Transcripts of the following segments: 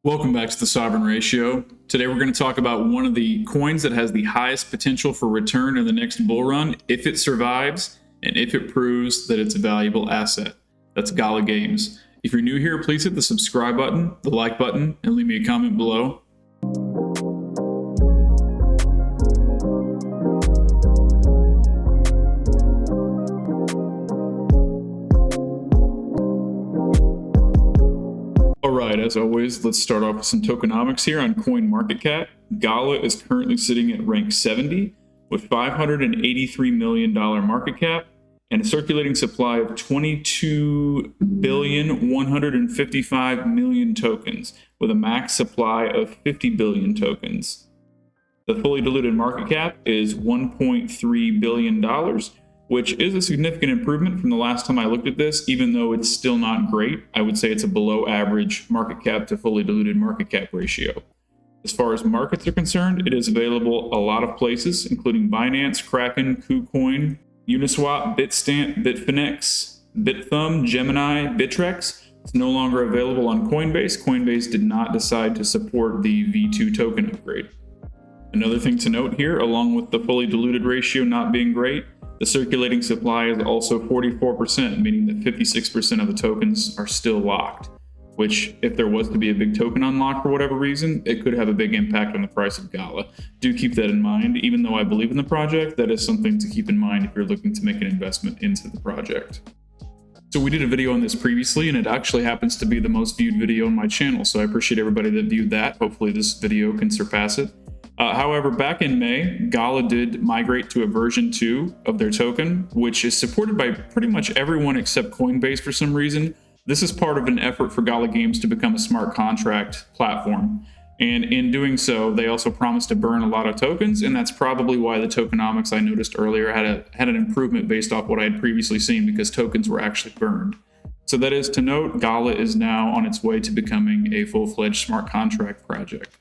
Welcome back to the Sovereign Ratio. Today we're going to talk about one of the coins that has the highest potential for return in the next bull run if it survives and if it proves that it's a valuable asset. That's Gala Games. If you're new here, please hit the subscribe button, the like button, and leave me a comment below. Alright, as always, let's start off with some tokenomics here on CoinMarketCap. Gala is currently sitting at rank 70 with $583 million market cap and a circulating supply of 22,155,000,000 tokens with a max supply of 50 billion tokens. The fully diluted market cap is $1.3 billion, which is a significant improvement from the last time I looked at this, even though it's still not great. I would say it's a below average market cap to fully diluted market cap ratio. As far as markets are concerned, it is available a lot of places, including Binance, Kraken, KuCoin, Uniswap, Bitstamp, Bitfinex, Bitthumb, Gemini, Bittrex. It's no longer available on Coinbase. Coinbase did not decide to support the V2 token upgrade. Another thing to note here, along with the fully diluted ratio not being great, the circulating supply is also 44%, meaning that 56% of the tokens are still locked, which if there was to be a big token unlock for whatever reason, it could have a big impact on the price of Gala. Do keep that in mind. Even though I believe in the project, that is something to keep in mind if you're looking to make an investment into the project. So we did a video on this previously, and it actually happens to be the most viewed video on my channel, so I appreciate everybody that viewed that. Hopefully this video can surpass it. However, back in May, Gala did migrate to a version 2 of their token, which is supported by pretty much everyone except Coinbase for some reason. This is part of an effort for Gala Games to become a smart contract platform. And in doing so, they also promised to burn a lot of tokens, and that's probably why the tokenomics I noticed earlier had an improvement based off what I had previously seen, because tokens were actually burned. So that is to note, Gala is now on its way to becoming a full-fledged smart contract project.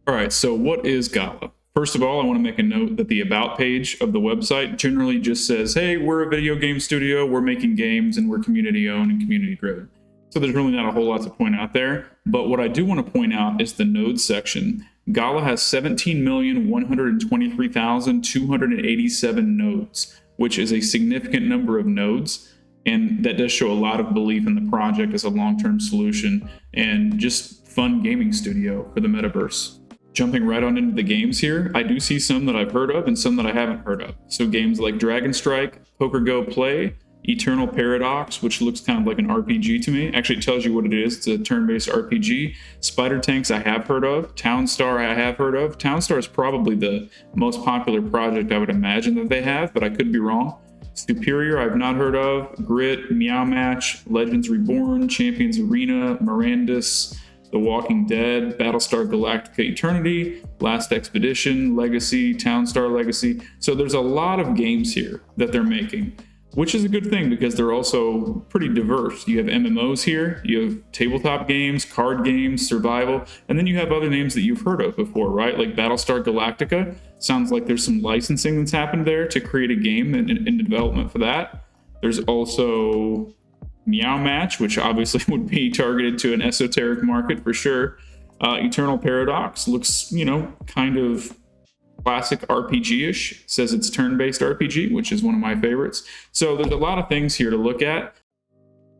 All right, so what is Gala? First of all, I want to make a note that the About page of the website generally just says, hey, we're a video game studio, we're making games, and we're community-owned and community-driven. So there's really not a whole lot to point out there. But what I do want to point out is the nodes section. Gala has 17,123,287 nodes, which is a significant number of nodes. And that does show a lot of belief in the project as a long-term solution and just fun gaming studio for the metaverse. Jumping right on into the games here, I do see some that I've heard of and some that I haven't heard of. So games like Dragon Strike, Poker Go Play, Eternal Paradox, which looks kind of like an RPG to me. Actually, it tells you what it is. It's a turn-based RPG. Spider Tanks I have heard of. Townstar I have heard of. Townstar is probably the most popular project I would imagine that they have, but I could be wrong. Superior I've not heard of. Grit, Meow Match, Legends Reborn, Champions Arena, Mirandus, The Walking Dead, Battlestar Galactica Eternity, Last Expedition, Legacy, Townstar Legacy. So there's a lot of games here that they're making, which is a good thing because they're also pretty diverse. You have MMOs here, you have tabletop games, card games, survival, and then you have other names that you've heard of before, right? Like Battlestar Galactica. Sounds like there's some licensing that's happened there to create a game and development for that. There's also Meow Match, which obviously would be targeted to an esoteric market for sure. Eternal Paradox looks, kind of classic RPG-ish. Says it's turn-based RPG, which is one of my favorites. So there's a lot of things here to look at.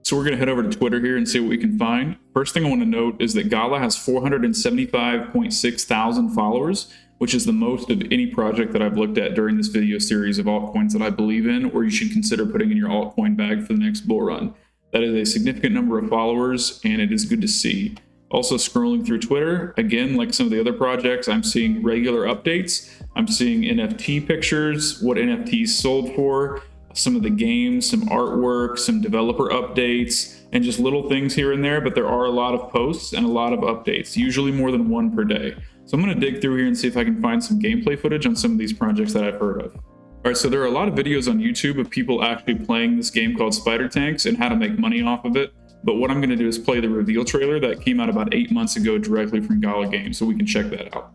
So we're going to head over to Twitter here and see what we can find. First thing I want to note is that Gala has 475.6 thousand followers, which is the most of any project that I've looked at during this video series of altcoins that I believe in, or you should consider putting in your altcoin bag for the next bull run. That is a significant number of followers, and it is good to see. Also scrolling through Twitter, again, like some of the other projects, I'm seeing regular updates. I'm seeing NFT pictures, what NFTs sold for, some of the games, some artwork, some developer updates, and just little things here and there, but there are a lot of posts and a lot of updates, usually more than one per day. So I'm going to dig through here and see if I can find some gameplay footage on some of these projects that I've heard of. All right, so there are a lot of videos on YouTube of people actually playing this game called Spider Tanks and how to make money off of it. But what I'm going to do is play the reveal trailer that came out about 8 months ago directly from Gala Games, so we can check that out.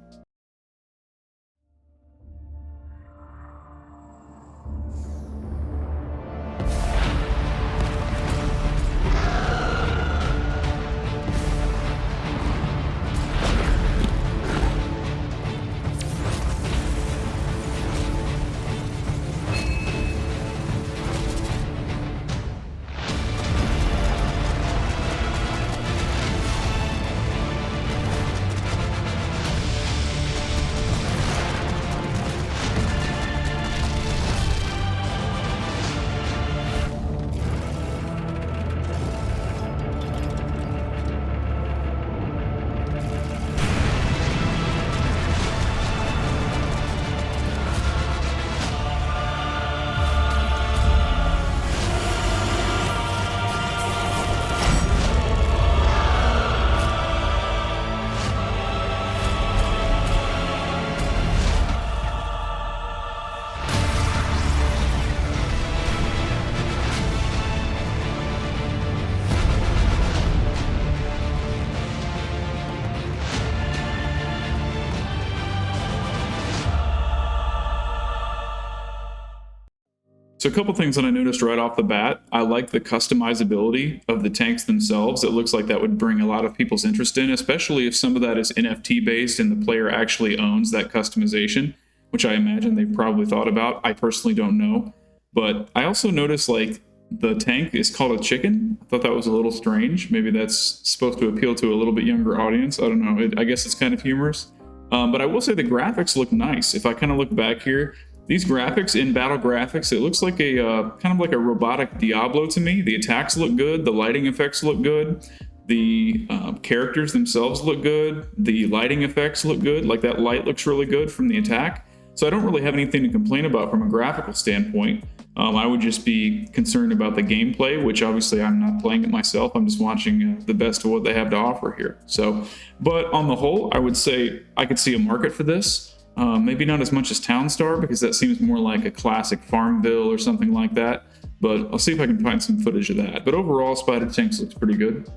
So a couple things that I noticed right off the bat. I like the customizability of the tanks themselves. It looks like that would bring a lot of people's interest in, especially if some of that is NFT based and the player actually owns that customization, which I imagine they've probably thought about. I personally don't know. But I also noticed like the tank is called a chicken. I thought that was a little strange. Maybe that's supposed to appeal to a little bit younger audience. I don't know. I guess it's kind of humorous. But I will say the graphics look nice. If I kind of look back here, these graphics in battle graphics, it looks like a kind of like a robotic Diablo to me. The attacks look good. The lighting effects look good. The characters themselves look good. The lighting effects look good. Like that light looks really good from the attack. So I don't really have anything to complain about from a graphical standpoint. I would just be concerned about the gameplay, which obviously I'm not playing it myself. I'm just watching the best of what they have to offer here. So, but on the whole, I would say I could see a market for this. Maybe not as much as Townstar, because that seems more like a classic Farmville or something like that. But I'll see if I can find some footage of that. But overall, Spider Tanks looks pretty good.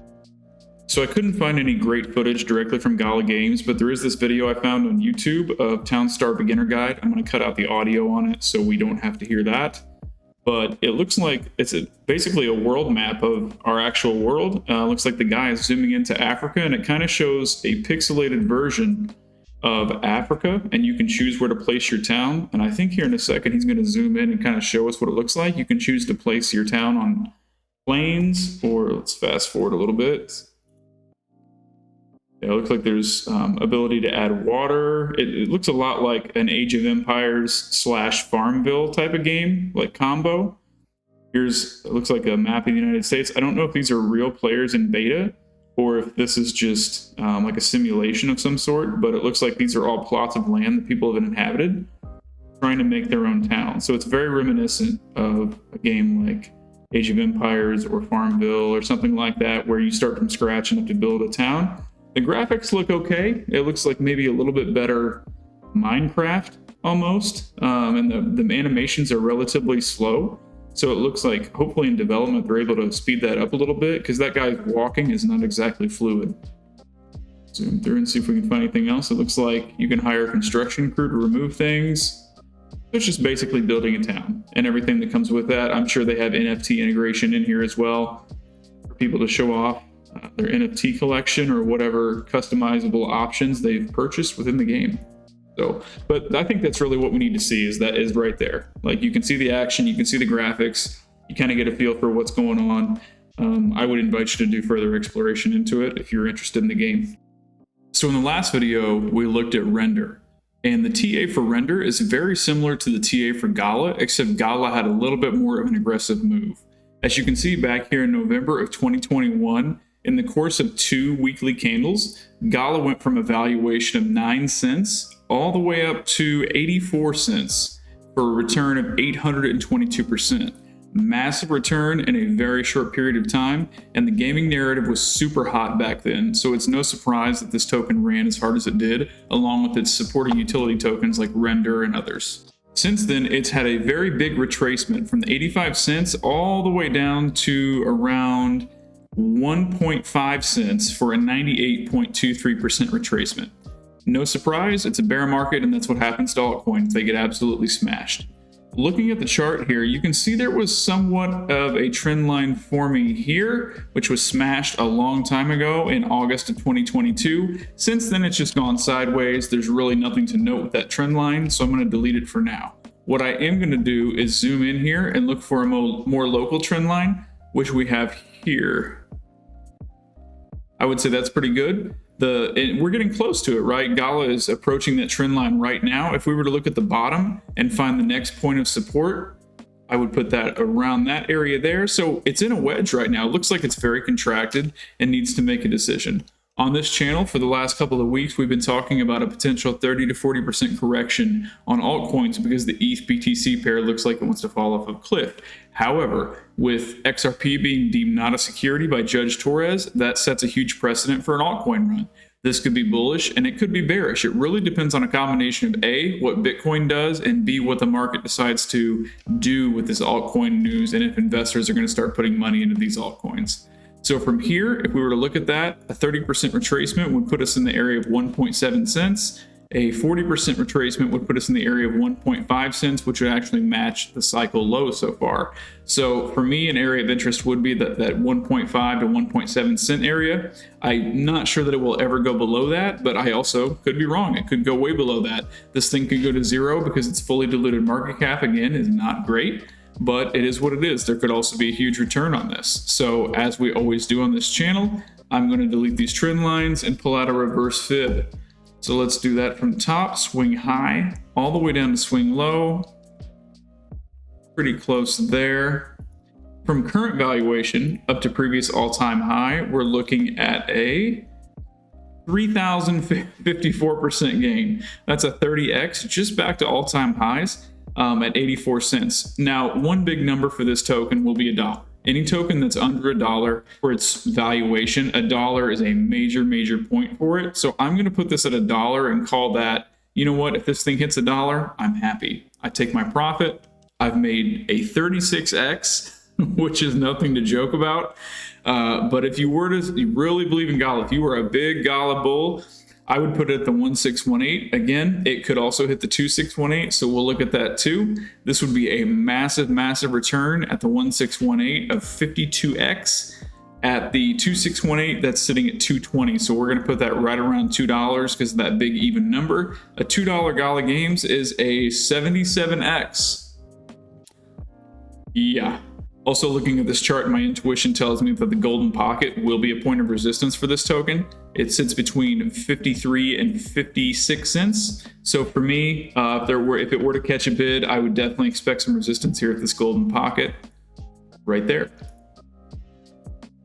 So I couldn't find any great footage directly from Gala Games, but there is this video I found on YouTube of Townstar Beginner Guide. I'm going to cut out the audio on it so we don't have to hear that. But it looks like it's basically a world map of our actual world. Looks like the guy is zooming into Africa, and it kind of shows a pixelated version of Africa, and you can choose where to place your town. And I think here in a second he's going to zoom in and kind of show us what it looks like. You can choose to place your town on plains, or let's fast forward a little bit. Yeah, it looks like there's ability to add water. It looks a lot like an Age of Empires / Farmville type of game, like combo. It looks like a map of the United States. I don't know if these are real players in beta, or if this is just like a simulation of some sort, but it looks like these are all plots of land that people have inhabited, trying to make their own town. So it's very reminiscent of a game like Age of Empires or Farmville or something like that, where you start from scratch and have to build a town. The graphics look okay. It looks like maybe a little bit better Minecraft almost, and the animations are relatively slow. So it looks like hopefully in development they're able to speed that up a little bit, because that guy's walking is not exactly fluid. Zoom through and see if we can find anything else. It looks like you can hire a construction crew to remove things. It's just basically building a town and everything that comes with that. I'm sure they have NFT integration in here as well for people to show off their NFT collection or whatever customizable options they've purchased within the game. So, but I think that's really what we need to see is right there. Like you can see the action, you can see the graphics, you kind of get a feel for what's going on. I would invite you to do further exploration into it if you're interested in the game. So in the last video, we looked at Render, and the TA for Render is very similar to the TA for Gala, except Gala had a little bit more of an aggressive move. As you can see back here in November of 2021, in the course of 2 weekly candles, Gala went from a valuation of 9 cents all the way up to 84 cents for a return of 822%. Massive return in a very short period of time, and the gaming narrative was super hot back then, so it's no surprise that this token ran as hard as it did, along with its supporting utility tokens like Render and others. Since then, it's had a very big retracement from the 85 cents all the way down to around 1.5 cents for a 98.23% retracement. No surprise, it's a bear market, and that's what happens to altcoins. They get absolutely smashed. Looking at the chart here, you can see there was somewhat of a trend line forming here, which was smashed a long time ago in August of 2022. Since then, it's just gone sideways. There's really nothing to note with that trend line, so I'm going to delete it for now. What I am going to do is zoom in here and look for a more local trend line, which we have here. I would say that's pretty good. We're getting close to it, right? Gala is approaching that trend line right now. If we were to look at the bottom and find the next point of support, I would put that around that area there. So it's in a wedge right now. It looks like it's very contracted and needs to make a decision. On this channel, for the last couple of weeks, we've been talking about a potential 30 to 40% correction on altcoins because the ETH BTC pair looks like it wants to fall off a cliff. However, with XRP being deemed not a security by Judge Torres, that sets a huge precedent for an altcoin run. This could be bullish and it could be bearish. It really depends on a combination of A, what Bitcoin does, and B, what the market decides to do with this altcoin news and if investors are going to start putting money into these altcoins. So from here, if we were to look at that, a 30% retracement would put us in the area of 1.7 cents. A 40% retracement would put us in the area of 1.5 cents, which would actually match the cycle low so far. So for me, an area of interest would be that 1.5 to 1.7 cent area. I'm not sure that it will ever go below that, but I also could be wrong. It could go way below that. This thing could go to zero because its fully diluted market cap, again, is not great, but it is what it is. There could also be a huge return on this. So as we always do on this channel, I'm going to delete these trend lines and pull out a reverse fib. So let's do that from the top, swing high, all the way down to swing low. Pretty close there. From current valuation up to previous all-time high, we're looking at a 3,054% gain. That's a 30x, just back to all-time highs at 84 cents. Now, one big number for this token will be $1. Any token that's under $1 for its valuation, $1 is a major point for it. So I'm going to put this at $1 and call that, you know what, if this thing hits $1, I'm happy. I take my profit. I've made a 36x, which is nothing to joke about. But if you were to really believe in Gala, if you were a big Gala bull, I would put it at the 1618. Again, it could also hit the 2618, so we'll look at that too. This would be a massive return at the 1618 of 52x. At the 2618, that's sitting at 220, so we're going to put that right around $2 because of that big even number. A $2 Gala Games is a 77x. Yeah. Also, looking at this chart, my intuition tells me that the golden pocket will be a point of resistance for this token. It sits between 53 and 56 cents. So for me, if it were to catch a bid, I would definitely expect some resistance here at this golden pocket right there.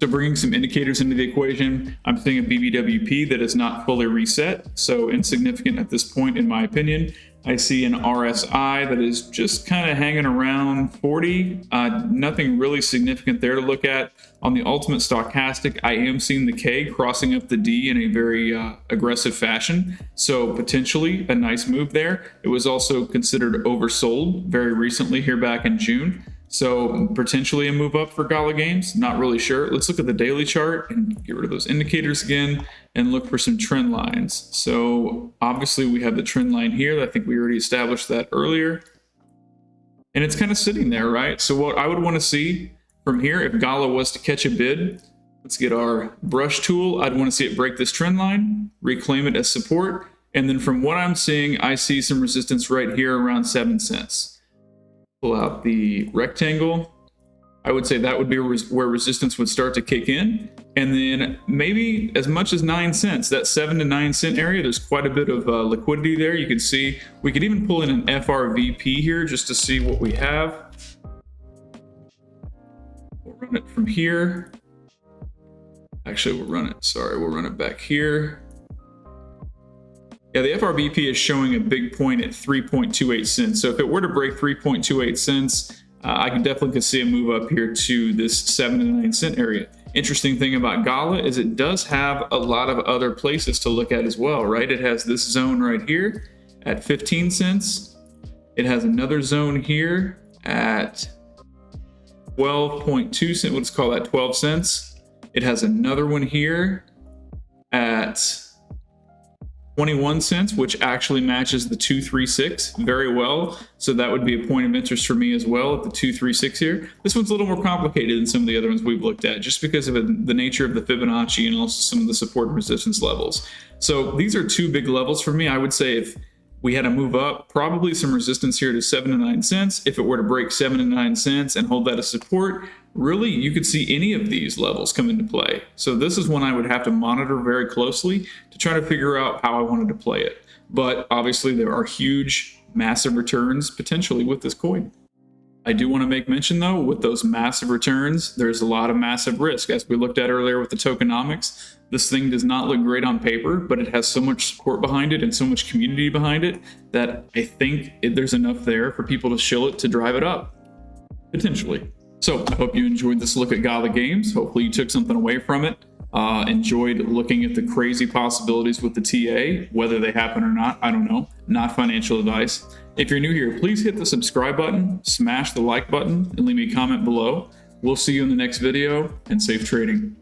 So bringing some indicators into the equation, I'm seeing a BBWP that is not fully reset, so insignificant at this point in my opinion. I see an RSI that is just kind of hanging around 40. Nothing really significant there to look at. On the ultimate stochastic, I am seeing the K crossing up the D in a very aggressive fashion. So potentially a nice move there. It was also considered oversold very recently here back in June. So potentially a move up for Gala Games, not really sure. Let's look at the daily chart and get rid of those indicators again and look for some trend lines. So obviously we have the trend line here. I think we already established that earlier. And it's kind of sitting there, right? So what I would want to see from here, if Gala was to catch a bid, let's get our brush tool. I'd want to see it break this trend line, reclaim it as support. And then from what I'm seeing, I see some resistance right here around 7 cents. Pull out the rectangle. I would say that would be where resistance would start to kick in. And then maybe as much as 9 cents, that 7 to 9 cent area, there's quite a bit of liquidity there. You can see, we could even pull in an FRVP here just to see what we have. We'll run it from here. Actually, we'll run it back here. Yeah, the FRBP is showing a big point at 3.28 cents. So if it were to break 3.28 cents, I could definitely see a move up here to this 7 to 9 cent area. Interesting thing about Gala is it does have a lot of other places to look at as well, right? It has this zone right here at 15 cents. It has another zone here at 12.2 cents. Let's call that 12 cents. It has another one here at 21 cents, which actually matches the 236 very well. So that would be a point of interest for me as well at the 236 here. This one's a little more complicated than some of the other ones we've looked at, just because of the nature of the Fibonacci and also some of the support and resistance levels. So these are two big levels for me. I would say if we had to move up, probably some resistance here to 7 to 9 cents. If it were to break 7 to 9 cents and hold that as support, really, you could see any of these levels come into play. So this is one I would have to monitor very closely to try to figure out how I wanted to play it. But obviously there are huge, massive returns potentially with this coin. I do want to make mention though, with those massive returns, there's a lot of massive risk. As we looked at earlier with the tokenomics, this thing does not look great on paper, but it has so much support behind it and so much community behind it that I think there's enough there for people to shill it to drive it up, potentially. So I hope you enjoyed this look at Gala Games. Hopefully you took something away from it. Enjoyed looking at the crazy possibilities with the TA, whether they happen or not, I don't know. Not financial advice. If you're new here, please hit the subscribe button, smash the like button, and leave me a comment below. We'll see you in the next video, and safe trading.